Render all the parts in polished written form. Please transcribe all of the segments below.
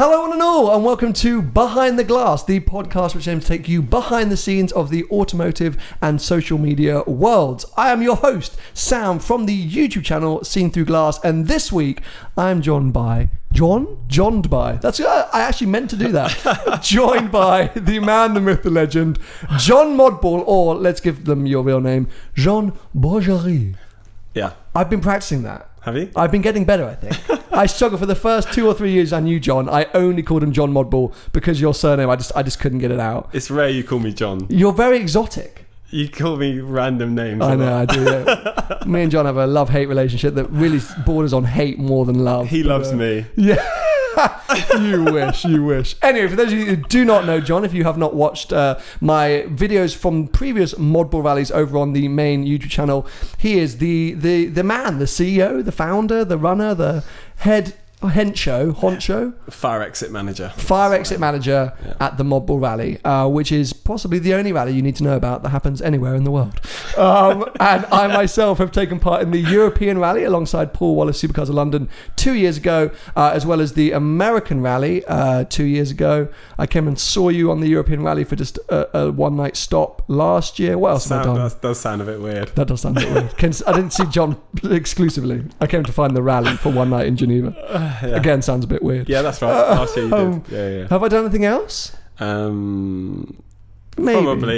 Hello one and all, and welcome to Behind the Glass, the podcast which aims to take you behind the scenes of the automotive and social media worlds. I am your host, Sam, from the YouTube channel Seen Through Glass, and this week I'm joined by... Joined by... That's I actually meant to do that. Joined by the man, the myth, the legend, John Modball, or let's give them your real name, Jean Bourgerie. Yeah. I've been practicing that. Have you? I've been getting better, I think. I struggled for the first 2 or 3 years I knew John. I only called him John Modball because your surname, I just couldn't get it out. It's rare you call me John. You're very exotic. You call me random names. I know, I do. Yeah. Me and John have a love-hate relationship that really borders on hate more than love. He loves me. Yeah. You wish. Anyway, for those of you who do not know John, if you have not watched my videos from previous Modball rallies over on the main YouTube channel, he is the man, the CEO, the founder, the runner, the head honcho. Fire exit manager Yeah. At the Modball Rally, which is possibly the only rally you need to know about that happens anywhere in the world. And I myself have taken part in the European Rally alongside Paul Wallace Supercars of London 2 years ago, as well as the American Rally 2 years ago. I came and saw you on the European Rally for just a one-night stop last year. What else have I done? That does sound a bit weird. That does sound a bit weird. I didn't see John exclusively. I came to find the rally for one night in Geneva. Yeah. Again, sounds a bit weird. Yeah, that's right. Last year you did. Yeah. Have I done anything else? Maybe,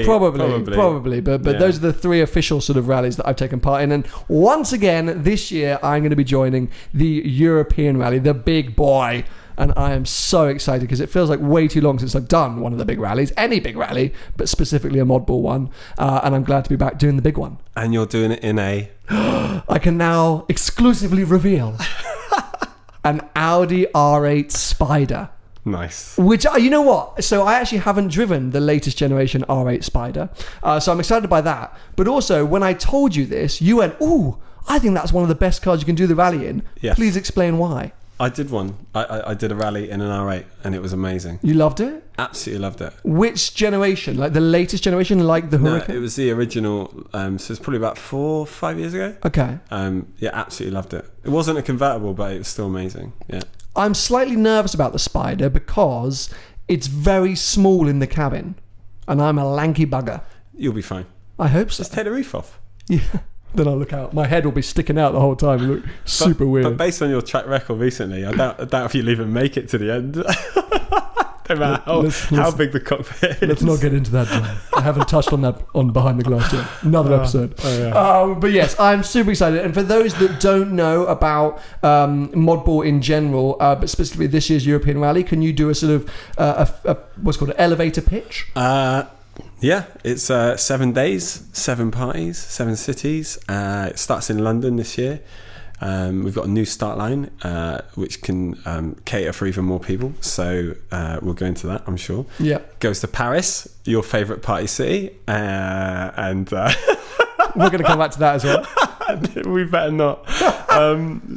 probably. But yeah. Those are the three official sort of rallies that I've taken part in. And once again, this year, I'm going to be joining the European Rally, the big boy. And I am so excited because it feels like way too long since I've done one of the big rallies, any big rally, but specifically a Modball one. And I'm glad to be back doing the big one. And you're doing it in a... I can now exclusively reveal an Audi R8 Spider. Nice. Which, you know what? So I actually haven't driven the latest generation R8 Spider. So I'm excited by that. But also, when I told you this, you went, ooh, I think that's one of the best cars you can do the rally in. Yes. Please explain why. I did one. I did a rally in an R8 and it was amazing. You loved it? Absolutely loved it. Which generation? Like the latest generation, like the Huracan? No, it was the original. So it's probably about 4 or 5 years ago. Okay. Yeah, absolutely loved it. It wasn't a convertible, but it was still amazing. Yeah. I'm slightly nervous about the Spider because it's very small in the cabin and I'm a lanky bugger. You'll be fine. I hope so. Just take the roof off. Yeah. Then I'll look out. My head will be sticking out the whole time. It'll look super weird. But based on your track record recently, I doubt if you'll even make it to the end. No matter how big the cockpit is. Let's not get into that, John. I haven't touched on that on Behind the Glass yet. Another episode. Yeah. But yes, I'm super excited. And for those that don't know about Modball in general, but specifically this year's European Rally, can you do a sort of what's called an elevator pitch? Yeah, it's 7 days, 7 parties, 7 cities. It starts in London this year. We've got a new start line, which can cater for even more people. So we'll go into that, I'm sure. Yeah. Goes to Paris, your favourite party city. And we're going to come back to that as well. We better not.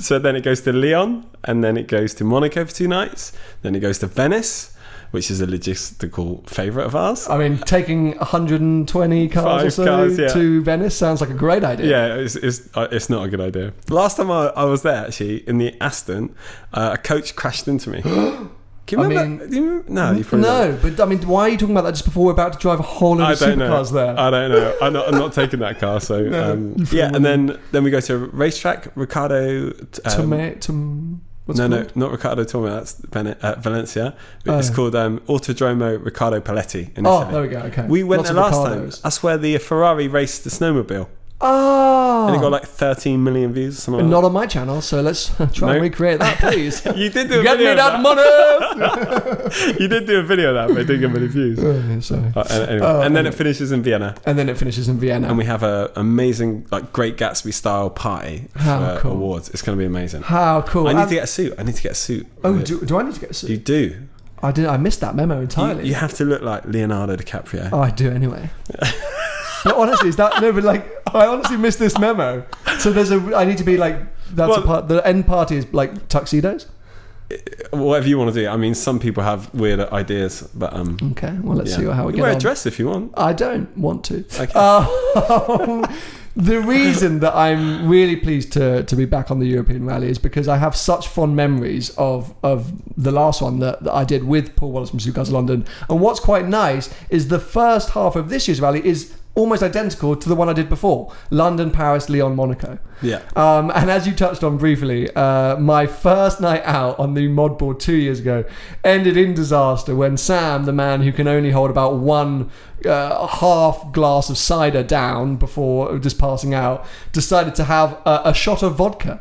So then it goes to Lyon, and then it goes to Monaco for 2 nights. Then it goes to Venice, which is a logistical favourite of ours. I mean, taking 120 cars to Venice sounds like a great idea. Yeah, it's not a good idea. Last time I was there, actually, in the Aston, a coach crashed into me. Can you remember? No, you probably don't. But I mean, why are you talking about that just before we're about to drive a whole lot of supercars there? I don't know. I'm not taking that car. So yeah, and then we go to a racetrack, Ricardo. Not Ricardo Torme, that's Valencia. It's called Autodromo Riccardo Paletti in Italy. There we go, okay. We went there last time. That's where the Ferrari raced the snowmobile. Oh! And it got like 13 million views or something. Not on my channel, so let's try and recreate that, please. You did do a Get video me that money! You did do a video of that, but it didn't get many views. Sorry. Anyway. And then it finishes in Vienna. And we have an amazing, like, Great Gatsby style party for awards. It's going to be amazing. How cool. I need to get a suit. Oh, do I need to get a suit? You do. I missed that memo entirely. You have to look like Leonardo DiCaprio. Oh, I do anyway. No, honestly, I honestly missed this memo. So I need to be like, the end party is like tuxedos? Whatever you want to do. I mean, some people have weird ideas, but okay, well, let's see how we get on. Wear a dress if you want. I don't want to. Okay. The reason that I'm really pleased to be back on the European Rally is because I have such fond memories of the last one that I did with Paul Wallace from Supercars London. And what's quite nice is the first half of this year's rally is almost identical to the one I did before. London, Paris, Lyon, Monaco. Yeah. And as you touched on briefly, my first night out on the Modball 2 years ago ended in disaster when Sam, the man who can only hold about one half glass of cider down before just passing out, decided to have a shot of vodka,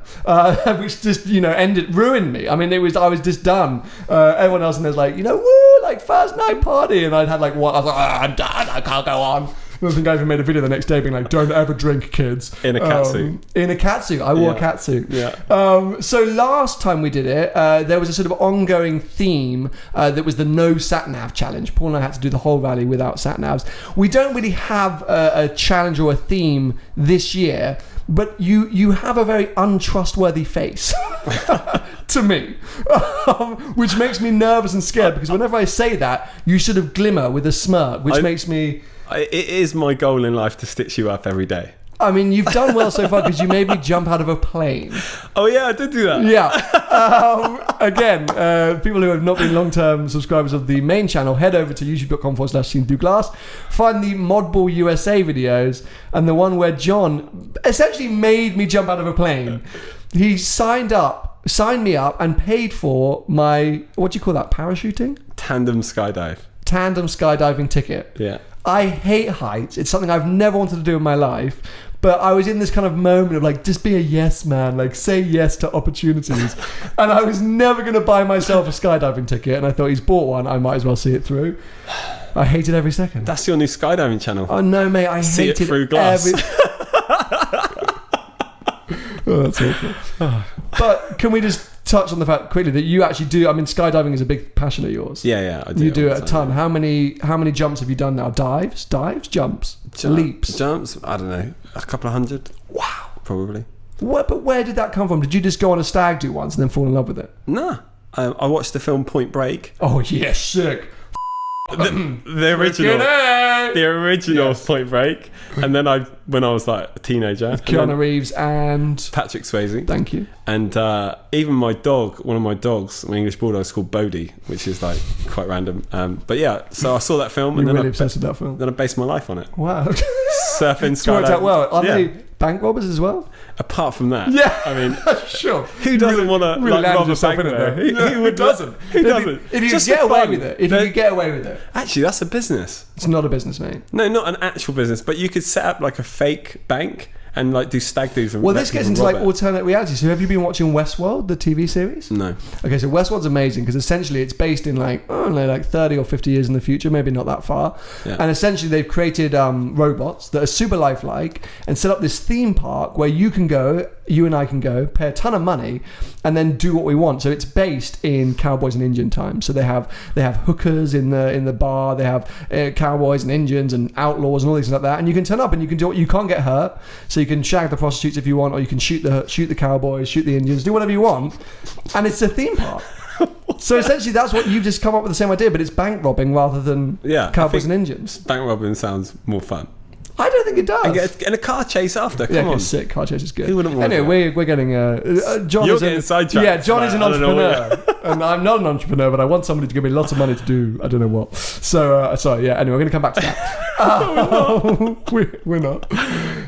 which just, ruined me. I mean, I was just done. Everyone else in there's like, woo, like first night party. And I'd had like one, I was like, I'm done, I can't go on. I think I even made a video the next day being like, don't ever drink, kids. In a catsuit. In a catsuit. I wore a catsuit. Yeah. So last time we did it, there was a sort of ongoing theme that was the no sat-nav challenge. Paul and I had to do the whole rally without sat-navs. We don't really have a challenge or a theme this year, but you have a very untrustworthy face to me, which makes me nervous and scared because whenever I say that, you sort of glimmer with a smirk, which makes me... It is my goal in life to stitch you up every day. I mean, you've done well so far because you made me jump out of a plane. Oh yeah, I did do that. Yeah. Again, people who have not been long-term subscribers of the main channel, head over to youtube.com/seen-through-glass, find the Modball USA videos, and the one where John essentially made me jump out of a plane. He signed me up and paid for my, what do you call that, parachuting? Tandem skydiving ticket. Yeah. I hate heights. It's something I've never wanted to do in my life. But I was in this kind of moment of like, just be a yes man, like say yes to opportunities. And I was never going to buy myself a skydiving ticket. And I thought, he's bought one, I might as well see it through. I hated every second. That's your new skydiving channel. Oh no, mate, I see hated it through glass. Oh, that's awful. But can we just touch on the fact quickly that you actually do, I mean, skydiving is a big passion of yours. Yeah, I do. You do it a ton. How many jumps have you done now? Dives, jumps, leaps? Jumps, I don't know, a couple of hundred. Wow. Probably. But where did that come from? Did you just go on a stag do once and then fall in love with it? Nah. I watched the film Point Break. Oh, yes, sick. The original yes. Point Break, and then when I was like a teenager, Keanu Reeves and Patrick Swayze. Thank you. And even one of my dogs, my English bulldog, is called Bodhi, which is like quite random. But yeah, so I saw that film, and then really obsessed with that film. Then I based my life on it. Wow. Surfing, it's worked out well. Are yeah. they bank robbers as well? Apart from that, yeah. I mean, sure. Who doesn't want to rob a bank there? Who doesn't? Who doesn't? If you get away with it, you get away with it. Actually, that's a business. It's not a business, mate. No, not an actual business, but you could set up like a fake bank and like do stag do's. Well, this gets into like alternate reality. So have you been watching Westworld, the TV series? No. Okay, so Westworld's amazing because essentially it's based in like 30 or 50 years in the future, maybe not that far. Yeah. And essentially they've created robots that are super lifelike and set up this theme park where you and I can go, pay a ton of money, and then do what we want. So it's based in cowboys and Indian times. So they have hookers in the bar, they have cowboys and Indians and outlaws and all these things like that. And you can turn up and you can do what you can't get hurt. So you can shag the prostitutes if you want, or you can shoot the cowboys, shoot the Indians, do whatever you want. And it's a theme park. So essentially that's what you've just come up with the same idea, but it's bank robbing rather than cowboys and Indians. Bank robbing sounds more fun. I don't think it does. And a car chase after. Come on, sick. Car chase is good. Who wouldn't want anyway, we're getting John. You're getting sidetracked. Yeah, John is an entrepreneur, and I'm not an entrepreneur, but I want somebody to give me lots of money to do I don't know what. So sorry. Yeah. Anyway, we're going to come back to that. We're not.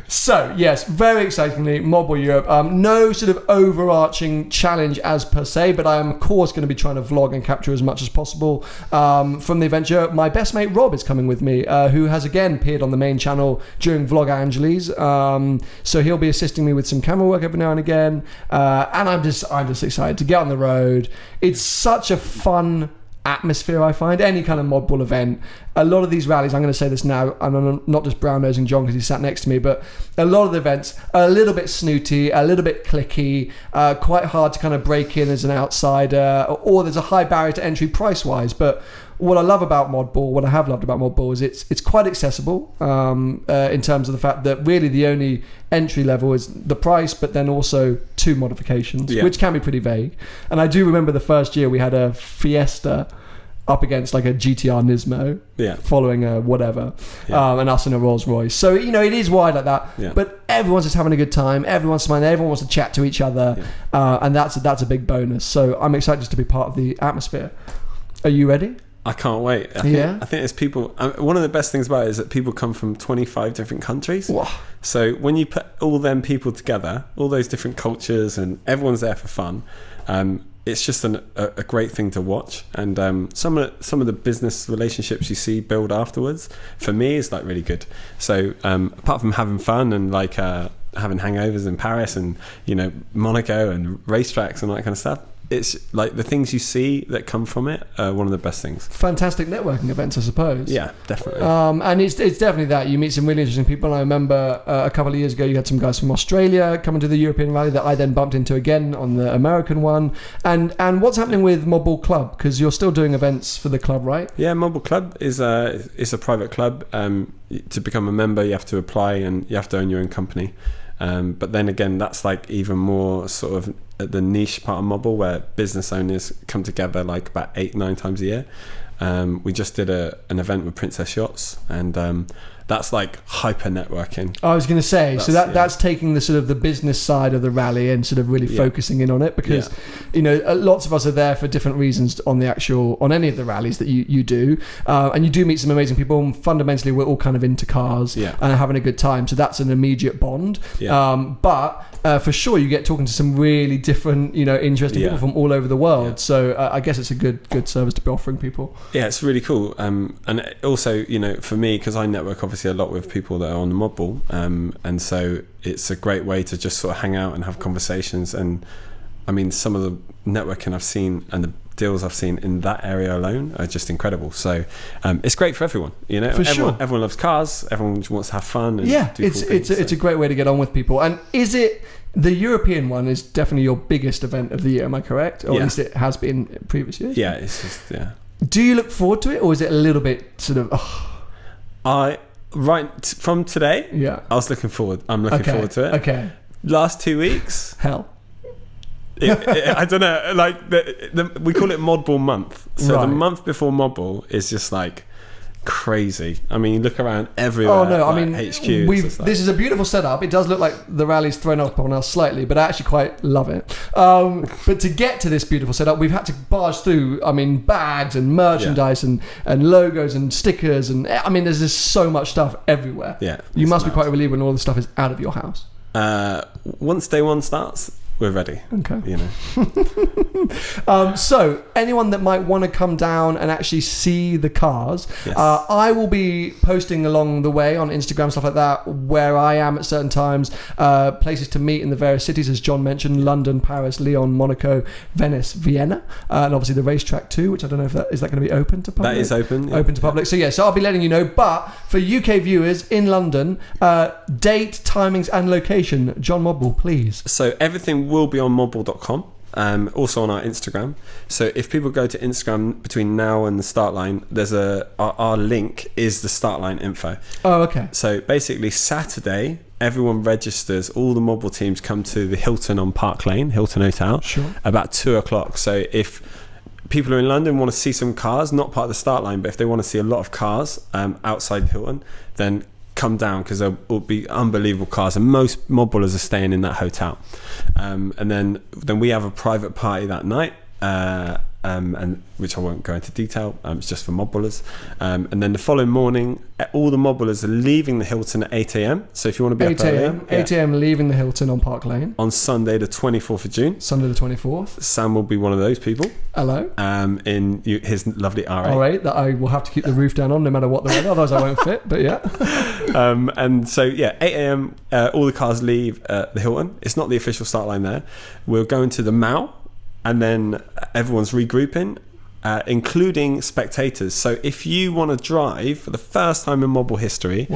So yes, very excitingly, Modball Europe. No sort of overarching challenge as per se, but I am of course going to be trying to vlog and capture as much as possible from the adventure. My best mate Rob is coming with me, who has again appeared on the main channel during Vlog Angeles, so he'll be assisting me with some camera work every now and again, and I'm just excited to get on the road. It's such a fun atmosphere, I find. Any kind of Modball event, a lot of these rallies, I'm going to say this now, and I'm not just brown-nosing John because he sat next to me, but a lot of the events are a little bit snooty, a little bit cliquey, quite hard to kind of break in as an outsider, or there's a high barrier to entry price-wise. But what I love about Modball, what I have loved about Modball, is it's quite accessible in terms of the fact that really the only entry level is the price, but then also 2 modifications, which can be pretty vague. And I do remember the first year we had a Fiesta up against like a GTR Nismo, following a whatever, and us in a Rolls Royce. So you know, it is wide like that. Yeah. But everyone's just having a good time. Everyone's smiling. Everyone wants to chat to each other, and that's a big bonus. So I'm excited just to be part of the atmosphere. Are you ready? I can't wait. I think there's people. One of the best things about it is that people come from 25 different countries. Whoa. So when you put all them people together, all those different cultures, and everyone's there for fun, it's just a great thing to watch. And some of the business relationships you see build afterwards, for me, is like really good. So apart from having fun and like having hangovers in Paris and, you know, Monaco and racetracks and all that kind of stuff, it's like the things you see that come from it are one of the best things. Fantastic networking events, I suppose. Yeah, definitely. And it's definitely that. You meet some really interesting people. And I remember a couple of years ago, you had some guys from Australia coming to the European Rally that I then bumped into again on the American one. And what's happening with Modball Club? Because you're still doing events for the club, right? Yeah, Modball Club is a private club. To become a member, you have to apply and you have to own your own company. But then again, that's like even more sort of the niche part of Modball, where business owners come together like about 8-9 times a year. We just did an event with Princess Yachts, and that's like hyper networking. I was going to say, that's taking the sort of the business side of the rally and sort of really focusing in on it, because you know, lots of us are there for different reasons on any of the rallies that you do, and you do meet some amazing people, and fundamentally we're all kind of into cars and having a good time, so that's an immediate bond. But for sure you get talking to some really different, you know, interesting people from all over the world. So I guess it's a good service to be offering people. Yeah, it's really cool. And also, you know, for me, because I network obviously a lot with people that are on the Modball, and so it's a great way to just sort of hang out and have conversations. And I mean, some of the networking I've seen and the deals I've seen in that area alone are just incredible. So it's great for everyone, you know. Everyone loves cars, everyone wants to have fun and do cool things, it's a great way to get on with people. And is it the European one is definitely your biggest event of the year, am I correct? Or at least it has been in previous years? Yeah, it's just Do you look forward to it, or is it a little bit sort of from today, I was looking forward. I'm looking forward to it. Okay. Last 2 weeks, hell. I don't know. Like we call it Modball month. So the month before Modball is just like crazy. I mean, you look around everywhere. Oh no, like I mean, HQ. This is a beautiful setup. It does look like the rally's thrown up on us slightly, but I actually quite love it. But to get to this beautiful setup, we've had to barge through, I mean, bags and merchandise and logos and stickers, and I mean, there's just so much stuff everywhere. Yeah, you must be quite relieved when all the stuff is out of your house. Once day one starts, we're ready. Okay. You know. So anyone that might want to come down and actually see the cars, I will be posting along the way on Instagram, stuff like that, where I am at certain times, places to meet in the various cities, as John mentioned: London, Paris, Lyon, Monaco, Venice, Vienna, and obviously the racetrack too, which I don't know if that is going to be open to public. That is open. Open to public. So I'll be letting you know. But for UK viewers in London, date, timings, and location. John Modball, please. So everything will be on modball.com, also on our Instagram. So if people go to Instagram between now and the start line, there's our link is the start line info. Oh, okay. So basically Saturday, everyone registers, all the Modball teams come to the Hilton on Park Lane, Hilton Hotel, about 2:00. So if people who are in London want to see some cars, not part of the start line, but if they want to see a lot of cars outside Hilton, then come down, because there will be unbelievable cars, and most Modballers are staying in that hotel. And then we have a private party that night, and which I won't go into detail. It's just for Modballers. And then the following morning, all the Modballers are leaving the Hilton at 8 a.m. So if you want to be 8 a.m. 8 a.m. leaving the Hilton on Park Lane on Sunday the 24th of June. Sunday the 24th. Sam will be one of those people. Hello. In his lovely R8. R8 that I will have to keep the roof down on no matter what the weather, otherwise I won't fit. But yeah. And so 8 a.m. All the cars leave the Hilton. It's not the official start line there. We're going to the Mall, and then everyone's regrouping, including spectators. So if you want to drive for the first time in Modball history,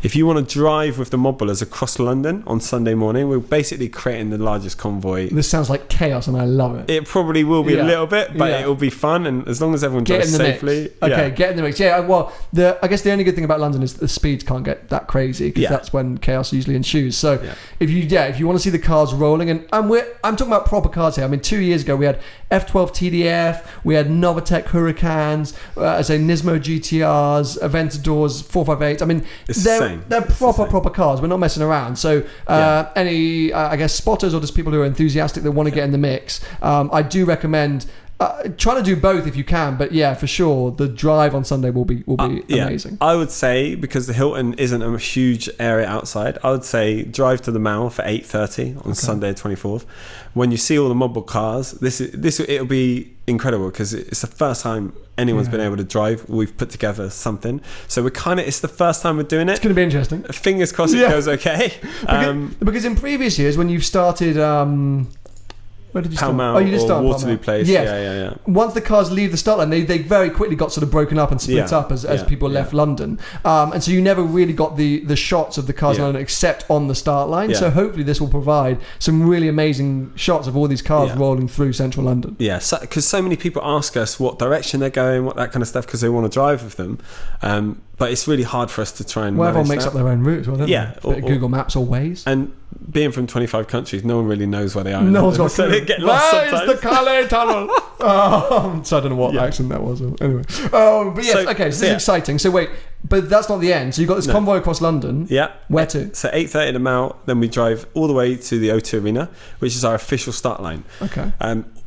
if you want to drive with the Modballers across London on Sunday morning, we're basically creating the largest convoy. This sounds like chaos, and I love it. It probably will be a little bit, but it will be fun, and as long as everyone drives safely. Mix. Okay, get in the mix. Yeah, well, I guess the only good thing about London is that the speeds can't get that crazy, because that's when chaos usually ensues. So if you want to see the cars rolling, and I'm talking about proper cars here. I mean, 2 years ago we had F12 TDF, we had Nova WeatherTech Hurricanes, I say Nismo GTRs, Aventadors 458. I mean, they're proper cars. We're not messing around. So any, I guess, spotters or just people who are enthusiastic that want to get in the mix, I do recommend try to do both if you can, but yeah, for sure, the drive on Sunday will be amazing. I would say, because the Hilton isn't a huge area outside, I would say drive to the Mall for 8:30 on Sunday the 24th. When you see all the Modball cars, it'll be incredible because it's the first time anyone's been able to drive. We've put together something, so it's the first time we're doing it. It's going to be interesting. Fingers crossed it goes okay. Because in previous years, when you've started. Where did you start? Pall Mall, you just started Waterloo Place. Yes. Yeah. Once the cars leave the start line, they very quickly got sort of broken up and split up as people left London. And so you never really got the shots of the cars in London except on the start line. Yeah. So hopefully this will provide some really amazing shots of all these cars rolling through central London. Yeah, because so many people ask us what direction they're going, what that kind of stuff, because they want to drive with them. But it's really hard for us to try and Well, everyone makes up their own routes, don't they? Or Google Maps or Waze. And being from 25 countries, no one really knows where they are. No one's got so they get lost sometimes. Where is the Calais Tunnel? So I don't know what accent that was. Anyway. But yes, so this is exciting. So wait, but that's not the end. So you've got this convoy across London. Yeah. Where to? So 8:30 at the Mall, then we drive all the way to the O2 Arena, which is our official start line. Okay.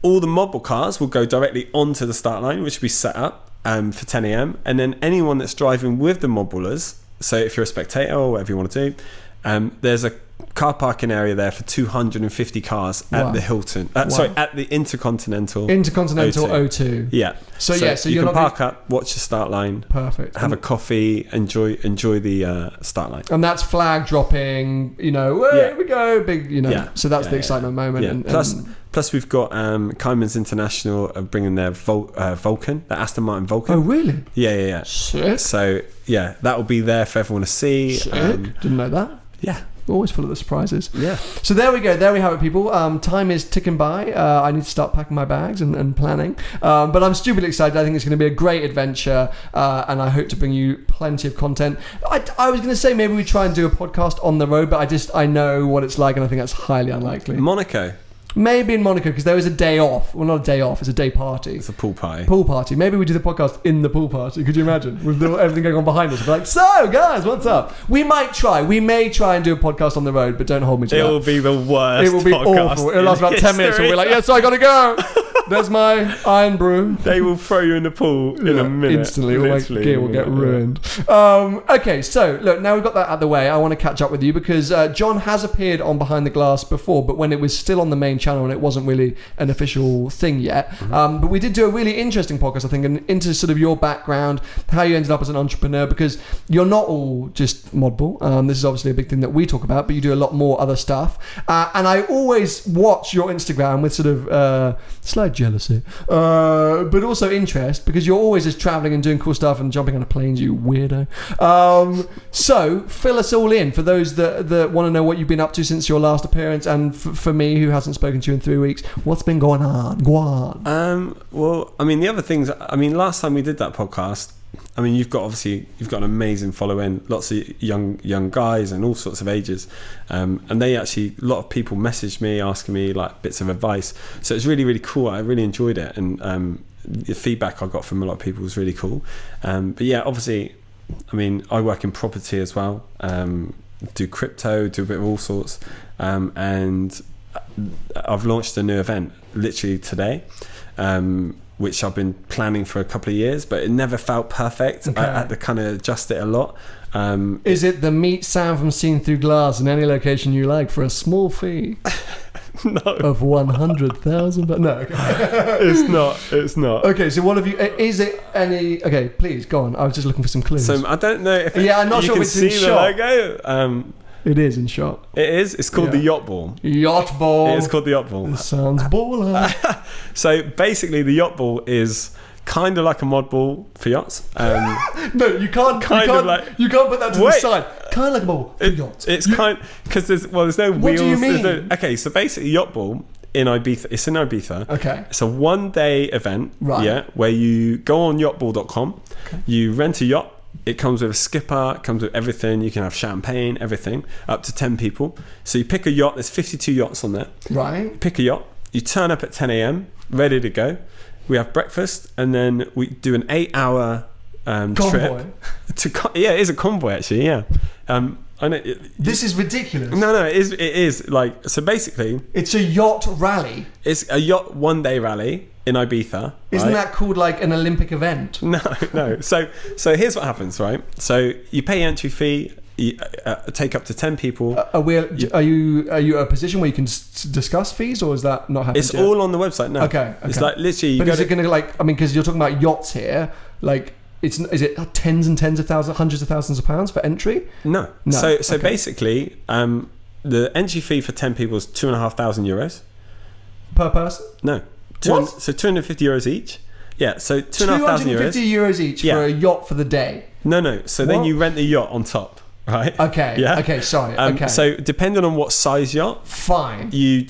All the Modball cars will go directly onto the start line, which will be set up for 10 a.m. And then anyone that's driving with the Modballers, so if you're a spectator or whatever you want to do, there's a car parking area there for 250 cars at the Hilton. At the Intercontinental O2. Yeah. So you can park up, watch the start line. Perfect. Have a coffee, enjoy the start line. And that's flag dropping. Here we go, big. So that's the excitement moment. Yeah. And plus, we've got Cayman's International bringing their Vulcan, the Aston Martin Vulcan. Oh, really? Yeah. Sick. So that will be there for everyone to see. Sick. Didn't know that. Yeah. Always full of the surprises. Yeah. So there we go. There we have it, people. Time is ticking by. I need to start packing my bags and planning. But I'm stupidly excited. I think it's going to be a great adventure. And I hope to bring you plenty of content. I was going to say maybe we try and do a podcast on the road, but I know what it's like, and I think that's highly unlikely. Monaco. Maybe in Monaco, because there is a day off. Well, not a day off, it's a day party. It's a pool party. Pool party. Maybe we do the podcast in the pool party. Could you imagine? With everything going on behind us. We're like, so, guys, what's up? We might try. We may try and do a podcast on the road, but don't hold me to that. It will be the worst. It will be awful. It'll last about 10 minutes. We'll be like, yes, I got to go. There's my iron brew. They will throw you in the pool in a minute. Instantly. All my gear will get ruined. Okay, so, look, now we've got that out of the way, I want to catch up with you because John has appeared on Behind the Glass before, but when it was still on the main channel and it wasn't really an official thing yet. Mm-hmm. But we did do a really interesting podcast, I think, and into sort of your background, how you ended up as an entrepreneur, because you're not all just Modball. This is obviously a big thing that we talk about, but you do a lot more other stuff. And I always watch your Instagram with sort of slight jealousy, but also interest, because you're always just traveling and doing cool stuff and jumping on a plane, you weirdo. So fill us all in for those that want to know what you've been up to since your last appearance, and for me, who hasn't spoken to you in 3 weeks, what's been going on? Go on. Well, I mean, the other things, last time we did that podcast, you've got an amazing following, lots of young guys and all sorts of ages, and a lot of people messaged me asking me like bits of advice, so it's really, really cool. I really enjoyed it, and the feedback I got from a lot of people was really cool. But yeah, obviously, I work in property as well, do crypto, do a bit of all sorts, and I've launched a new event literally today, which I've been planning for a couple of years, but it never felt perfect. Okay. I had to kind of adjust it a lot. Is it the meet Sam from Seen Through Glass in any location you like for a small fee? No. Of 100,000? But no, okay. It's not. Okay, so what have you? Is it any? Okay, please go on. I was just looking for some clues. So I don't know if I'm not sure you if can it's see in the shot. logo. It is in shot. It is. It's called the Yachtball. Yachtball. It's called the Yachtball. It sounds baller. So basically, the Yachtball is kind of like a Modball for yachts. No, you can't. You can't put that to the side. Kind of like a ball for yachts. It's because there's no wheels. What do you mean? Okay, so basically, Yachtball in Ibiza. It's in Ibiza. Okay. It's a one-day event. Right. Yeah, where you go on yachtball.com. Okay. You rent a yacht. It comes with a skipper, it comes with everything. You can have champagne, everything, up to 10 people. So you pick a yacht, there's 52 yachts on there. Right. You pick a yacht, you turn up at 10 a.m, ready to go. we have breakfast, and then we do an 8-hour Convoy. trip. Yeah, it is a convoy actually. Yeah. I know. This is ridiculous. No, it is like, so basically it's a yacht rally. It's a yacht one-day rally in Ibiza. Isn't right? that called like an Olympic event? No. So here's what happens, right? So you pay entry fee. You take up to 10 people. Are you at a position where you can discuss fees, or is that not happening? It's all on the website now. Okay. It's like literally. But is it going to like? I mean, because you're talking about yachts here, like. Is it tens and tens of thousands, hundreds of thousands of pounds for entry? No. So basically, the entry fee for 10 people is €2,500 per person. No. What? So €250 each. Yeah. So €2,500 €250 each for a yacht for the day. No. So then you rent the yacht on top, right? Okay. Yeah. Okay. Sorry. Okay. So depending on what size yacht, fine. You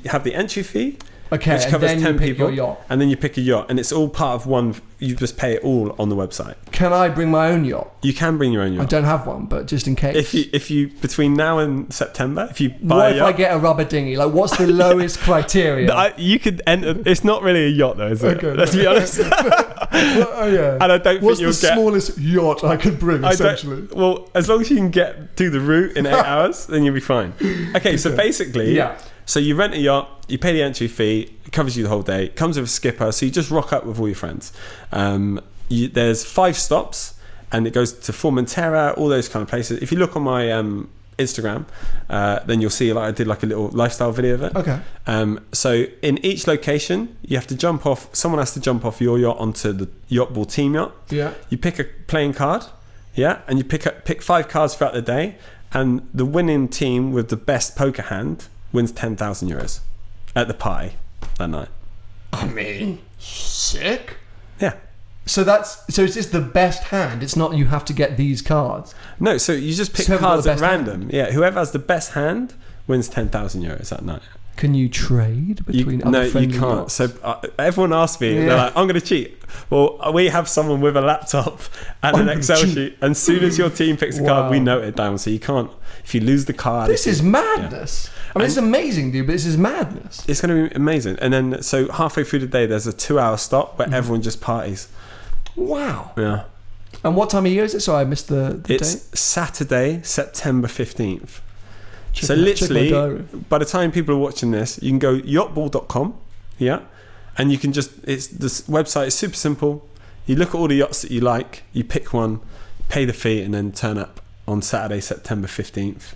have the entry fee. Okay, which covers and then 10 you pick people, your yacht. and then you pick a yacht, and it's all part of one. You just pay it all on the website. Can I bring my own yacht? You can bring your own yacht. I don't have one, but just in case. If you between now and September, if you buy what a if yacht, I get a rubber dinghy? Like, what's the lowest criteria? you could enter. It's not really a yacht though, is it? Okay, let's be honest. Oh yeah. And I don't what's think you'll the smallest yacht I could bring? Essentially. Well, as long as you can get to the route in 8 hours, then you'll be fine. Okay, so basically, so you rent a yacht, you pay the entry fee, it covers you the whole day, it comes with a skipper, so you just rock up with all your friends. There's 5 stops, and it goes to Formentera, all those kind of places. If you look on my Instagram, then you'll see I did like a little lifestyle video of it. Okay. So in each location, you have to jump off. Someone has to jump off your yacht onto the Yachtball team yacht. Yeah. You pick a playing card, and you pick 5 cards throughout the day, and the winning team with the best poker hand wins €10,000 at the party that night. I mean, sick. Yeah. So is this the best hand? It's not you have to get these cards. No, so you just pick cards at random. Hand. Yeah, whoever has the best hand wins €10,000 that night. Can you trade between other friendly No, you can't. yachts? So everyone asks me, they're like, I'm going to cheat. Well, we have someone with a laptop and an Excel sheet. And as soon as your team picks a card, we note it down. So you can't, if you lose the card. This is madness. Yeah. I mean, it's amazing, dude, but this is madness. It's going to be amazing. And then, so halfway through the day, there's a 2-hour stop where everyone just parties. Wow. Yeah. And what time of year is it? Sorry, I missed the date. It's Saturday, September 15th. So literally, by the time people are watching this, you can go yachtball.com, and you can this website is super simple. You look at all the yachts that you like, you pick one, pay the fee, and then turn up on Saturday, September 15th.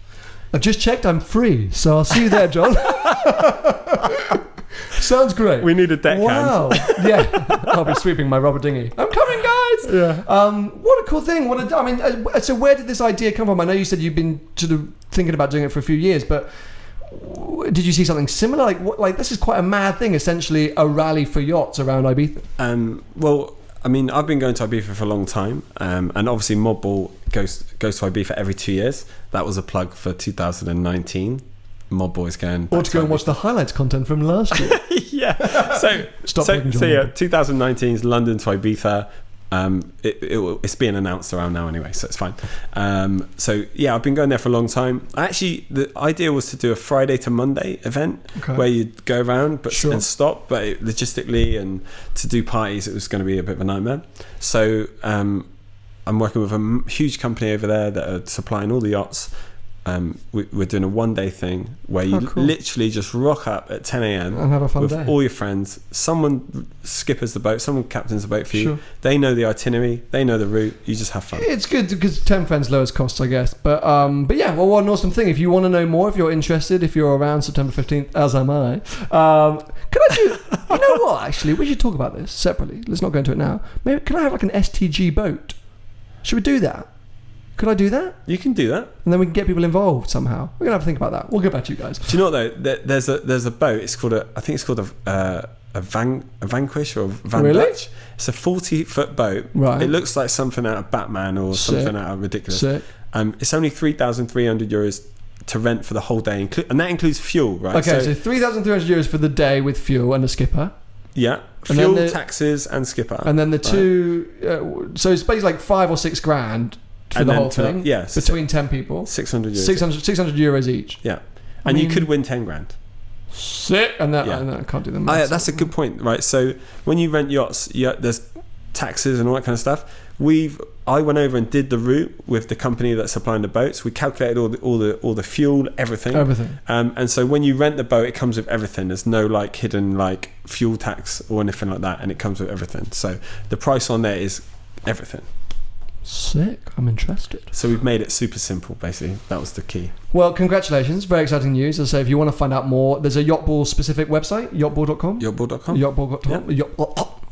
I've just checked, I'm free, so I'll see you there, John. Sounds great. We need a deckhand. Yeah, I'll be sweeping my rubber dinghy. I'm coming, guys. Yeah. What a cool thing. So where did this idea come from? I know you said you've been sort of thinking about doing it for a few years, but did you see something similar? Like this is quite a mad thing. Essentially, a rally for yachts around Ibiza. Well, I mean, I've been going to Ibiza for a long time, and obviously Modball goes to Ibiza every 2 years. That was a plug for 2019. Modball is going. Or to go and watch the highlights content from last year. Yeah. So 2019 is London to Ibiza. It's being announced around now anyway, so it's fine. So yeah, I've been going there for a long time. Actually, the idea was to do a Friday to Monday event where you'd go around and stop, but logistically and to do parties, it was going to be a bit of a nightmare. So I'm working with a huge company over there that are supplying all the yachts. We're doing a one-day thing where you literally just rock up at 10 a.m. and have a fun with day. All your friends. Someone skippers the boat, someone captains the boat for you. They know the itinerary, they know the route. You just have fun. It's good because 10 friends lowest costs, I guess. But yeah, well, what an awesome thing. If you want to know more, if you're interested, if you're around September 15th, as am I, can I do? You know what? Actually, we should talk about this separately. Let's not go into it now. Maybe can I have like an STG boat? Should we do that? Could I do that? You can do that, and then we can get people involved somehow. We're gonna have to think about that. We'll get back to you guys. Do you know what though? There's a boat. It's called I think it's called a Vanquish or Vantage. Really? It's a 40-foot boat. Right. It looks like something out of Batman or something out of ridiculous. Sick. It's only €3,300 to rent for the whole day, and that includes fuel, right? Okay, so €3,300 for the day with fuel and a skipper. Yeah, fuel, taxes, and skipper. And then the two. So it's basically like 5 or 6 grand. For the whole thing, yes, between 10 people, €600. 600 euros each. Yeah, and you could win 10 grand. Sick. And I can't do them. That's a good point, right? So when you rent yachts, there's taxes and all that kind of stuff. I went over and did the route with the company that's supplying the boats. We calculated all the fuel, everything. And so when you rent the boat, it comes with everything. There's no like hidden like fuel tax or anything like that, and it comes with everything. So the price on there is everything. Sick. I'm interested. So we've made it super simple, basically. That was the key. Well, congratulations. Very exciting news. As I say, if you want to find out more, there's a Yachtball specific website, yachtball.com. Yachtball.com. Yachtball.com.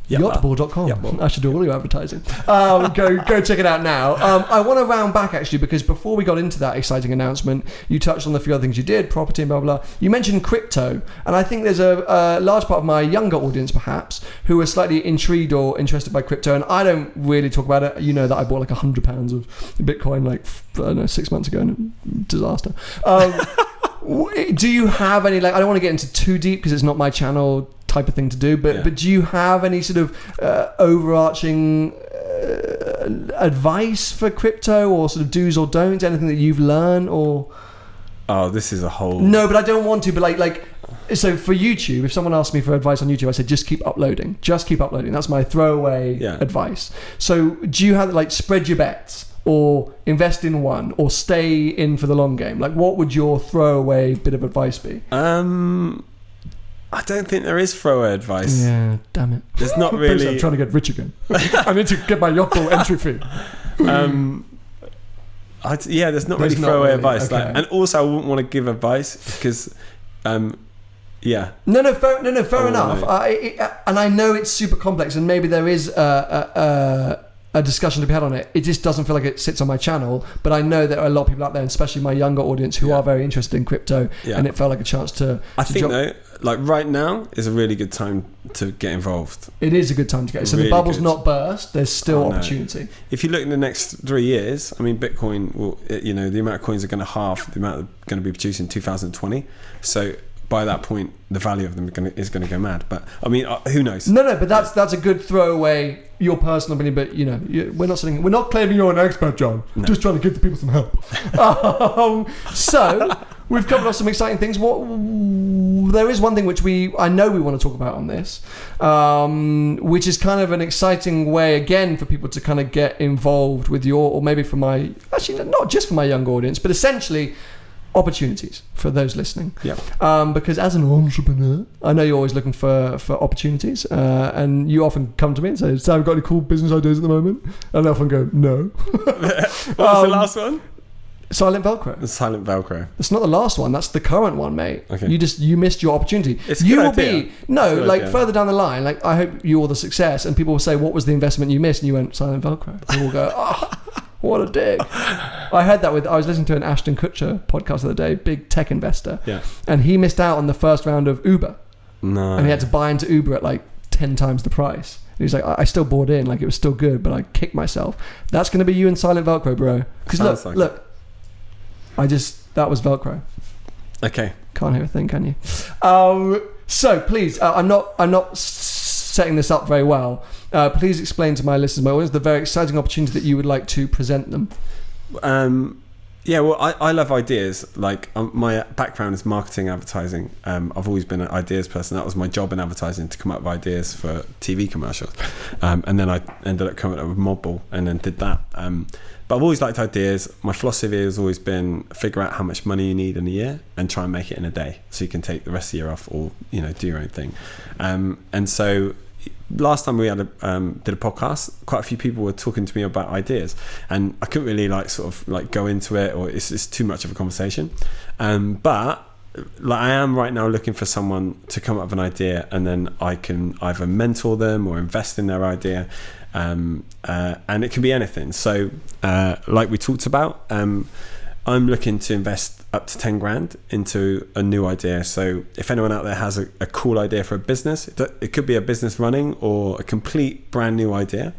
Yeah. Yachtball.com. Yachtball. I should do all your advertising. Go check it out now. I want to round back actually, because before we got into that exciting announcement, you touched on a few other things you did, property and blah blah. You mentioned crypto, and I think there's a large part of my younger audience perhaps who are slightly intrigued or interested by crypto, and I don't really talk about it. You know that I bought like £100 of Bitcoin like I don't know 6 months ago, and disaster. Do you have any, like, I don't want to get into too deep because it's not my channel type of thing to do, but do you have any sort of overarching advice for crypto, or sort of do's or don'ts, anything that you've learned? Or this is a whole... No, but I don't want to, but like so for YouTube, if someone asked me for advice on YouTube, I said just keep uploading. That's my throwaway advice. So do you have like spread your bets, or invest in one, or stay in for the long game? Like, what would your throwaway bit of advice be? I don't think there is throwaway advice. Yeah, damn it. There's not really... I'm trying to get rich again. I need to get my Yachtball entry fee. There's not really throwaway advice. Okay. Like, and also, I wouldn't want to give advice because... No, fair enough. And I know it's super complex, and maybe there is a discussion to be had on it. It just doesn't feel like it sits on my channel, but I know there are a lot of people out there, especially my younger audience, who are very interested in crypto, and it felt like a chance to... I think though, like right now is a really good time to get involved. It is a good time to get. So really the bubble's not burst. There's still opportunity. If you look in the next 3 years, I mean, Bitcoin will, the amount of coins are going to halve the amount they're going to be produced in 2020. So by that point, the value of them is going to go mad. But I mean, who knows? No, but that's a good throwaway, your personal opinion. But we're not claiming you're an expert, John. No. Just trying to give the people some help. So we've covered off some exciting things. There is one thing which I know we want to talk about on this, which is kind of an exciting way again for people to kind of get involved with or maybe for not just for my young audience, but essentially opportunities for those listening. Because as an entrepreneur, I know you're always looking for opportunities, and you often come to me and say, "Sam, got any cool business ideas at the moment?" And I often go, "No." What was the last one? Silent Velcro. Silent Velcro. It's not the last one. That's the current one, mate. Okay. You missed your opportunity. It's a good idea. Further down the line. Like, I hope you all the success, and people will say, "What was the investment you missed?" And you went, "Silent Velcro." And we'll go, "Oh, what a dig." I heard that I was listening to an Aston podcast the other day, big tech investor, and he missed out on the first round of Uber. No. And he had to buy into Uber at like 10 times the price. And he's like, I still bought in, like it was still good, but I kicked myself. That's going to be you and Silent Velcro, bro. Because look. That was Velcro. Okay. Can't hear a thing, can you? So please, I'm not setting this up very well. Please explain to my listeners, my audience, the very exciting opportunity that you would like to present them. I love ideas. Like my background is marketing, advertising. I've always been an ideas person. That was my job in advertising, to come up with ideas for TV commercials. And then I ended up coming up with Modball and then did that. But I've always liked ideas. My philosophy has always been figure out how much money you need in a year and try and make it in a day, so you can take the rest of the year off or do your own thing. And so last time we did a podcast, quite a few people were talking to me about ideas, and I couldn't really go into it, or it's too much of a conversation. But I am right now looking for someone to come up with an idea, and then I can either mentor them or invest in their idea. And it can be anything. So like we talked about, I'm looking to invest up to 10 grand into a new idea. So if anyone out there has a cool idea for a business, it could be a business running or a complete brand new idea.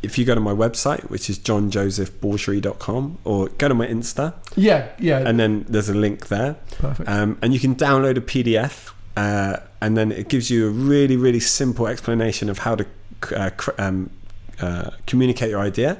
If you go to my website, which is johnjosephborgery.com, or go to my Insta. Yeah. And then there's a link there. Perfect. And you can download a PDF, and then it gives you a really, really simple explanation of how to communicate your idea.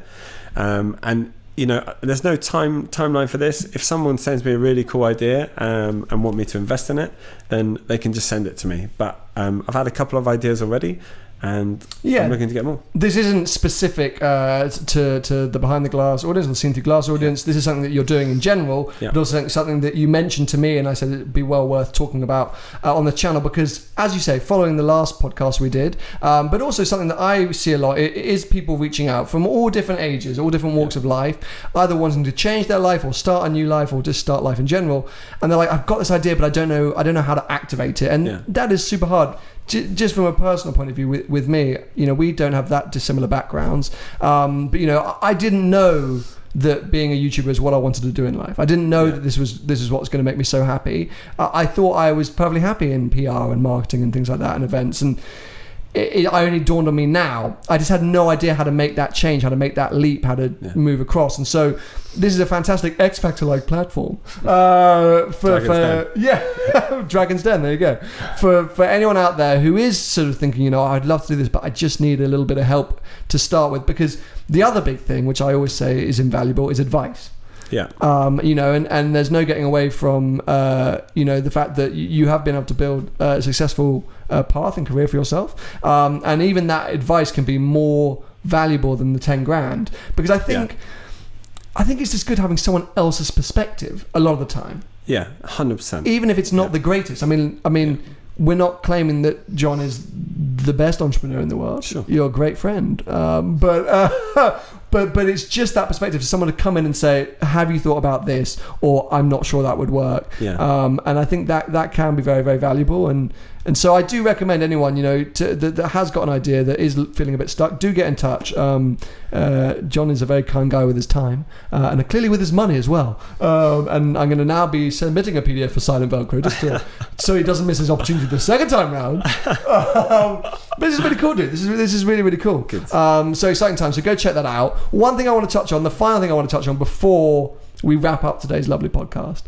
And there's no timeline for this. If someone sends me a really cool idea and want me to invest in it, then they can just send it to me. But I've had a couple of ideas already, and I'm looking to get more. This isn't specific to the Behind the Glass audience or the Seen Through Glass audience. This is something that you're doing in general, but also something that you mentioned to me, and I said it'd be well worth talking about on the channel, because, as you say, following the last podcast we did, but also something that I see a lot is people reaching out from all different ages, all different walks of life, either wanting to change their life or start a new life or just start life in general, and they're like, I've got this idea, but I don't know how to activate it, and that is super hard. Just from a personal point of view, with me, we don't have that dissimilar backgrounds, but I didn't know that being a YouTuber is what I wanted to do in life. I didn't know that this is what's going to make me so happy. I thought I was perfectly happy in PR and marketing and things like that and events, and it only dawned on me now. I just had no idea how to make that change, how to make that leap, how to move across. And so this is a fantastic X Factor-like platform Dragon's Den. There you go. For anyone out there who is sort of thinking, I'd love to do this, but I just need a little bit of help to start with, because the other big thing, which I always say is invaluable, is advice. Yeah. And there's no getting away from, the fact that you have been able to build a successful path and career for yourself. And even that advice can be more valuable than the 10 grand, because I think it's just good having someone else's perspective a lot of the time. Yeah, 100%. Even if it's not the greatest. I mean, we're not claiming that John is the best entrepreneur in the world. Sure. You're a great friend. But it's just that perspective for someone to come in and say, have you thought about this? Or I'm not sure that would work. Yeah. And I think that can be very, very valuable. And so I do recommend anyone, that has got an idea that is feeling a bit stuck, do get in touch. John is a very kind guy with his time, and clearly with his money as well. And I'm going to now be submitting a PDF for Silent Velcro just so he doesn't miss his opportunity the second time round. But this is really cool, dude. This is really, really cool. So exciting time. So go check that out. One thing I want to touch on, the final thing I want to touch on before we wrap up today's lovely podcast,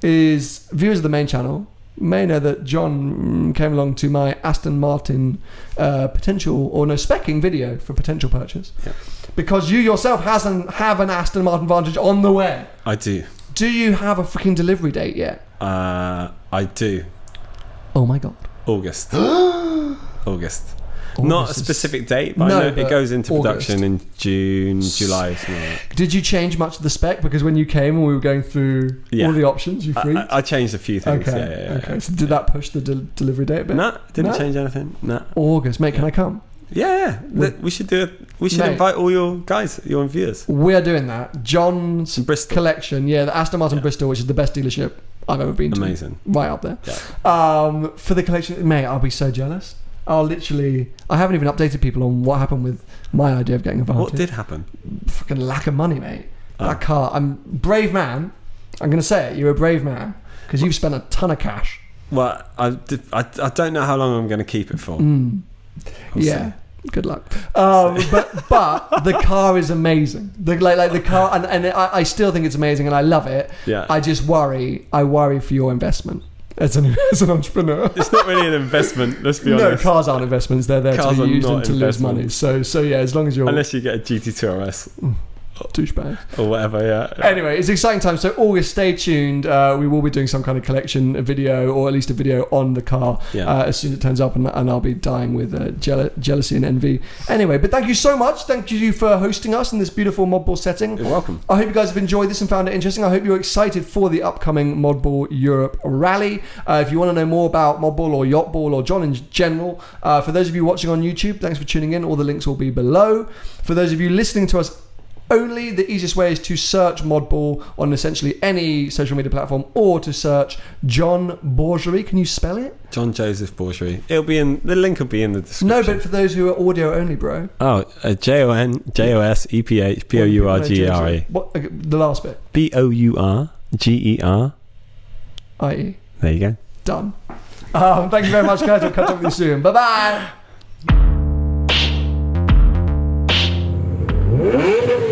is viewers of the main channel may know that John came along to my Aston Martin specking video for potential purchase. Yeah. Because you yourself have an Aston Martin Vantage on the way. I do. Do you have a freaking delivery date yet? I do. Oh my God. August. Not a specific date, but I know it goes into production in June, July. Did you change much of the spec? Because when you came and we were going through all the options, you freaked? I changed a few things. Okay. So did that push the delivery date a bit? No, didn't change anything. No. August, mate. Can I come? Yeah. We should do it. We should invite all your guys, your viewers. We are doing that. John's collection, the Aston Martin Bristol, which is the best dealership I've ever been to. Amazing. Right up there. Yeah. For the collection, mate, I'll be so jealous. I haven't even updated people on what happened with my idea of getting a Vantage. What did happen? Fucking lack of money, mate. That car. I'm brave man. I'm going to say it. You're a brave man because you've spent a ton of cash. Well, I don't know how long I'm going to keep it for. Yeah. Good luck. But the car is amazing. The car, and I still think it's amazing, and I love it. Yeah. I just worry. I worry for your investment. As an entrepreneur, it's not really an investment. Let's be honest. No, cars aren't investments. They're there to be used and to lose money. So as long as you're unless you get a GT2 RS. Douchebag or whatever. Yeah. Anyway, it's exciting time. So August, stay tuned. We will be doing some kind of collection video, or at least a video on the car as soon as it turns up, and I'll be dying with jealousy and envy. Anyway, but thank you so much. Thank you for hosting us in this beautiful Modball setting. You're welcome. I hope you guys have enjoyed this and found it interesting. I hope you're excited for the upcoming Modball Europe Rally. If you want to know more about Modball or Yachtball or John in general, for those of you watching on YouTube, thanks for tuning in. All the links will be below. For those of you listening to us only, the easiest way is to search Modball on essentially any social media platform, or to search John Borgery. Can you spell it? John Joseph Borgery. The link will be in the description. No, but for those who are audio only, bro. Oh, JONJOSEPHBOURGERE. What? The last bit. BOURGERIE. There you go. Done. Thank you very much, guys. I'll catch up with you soon. Bye bye.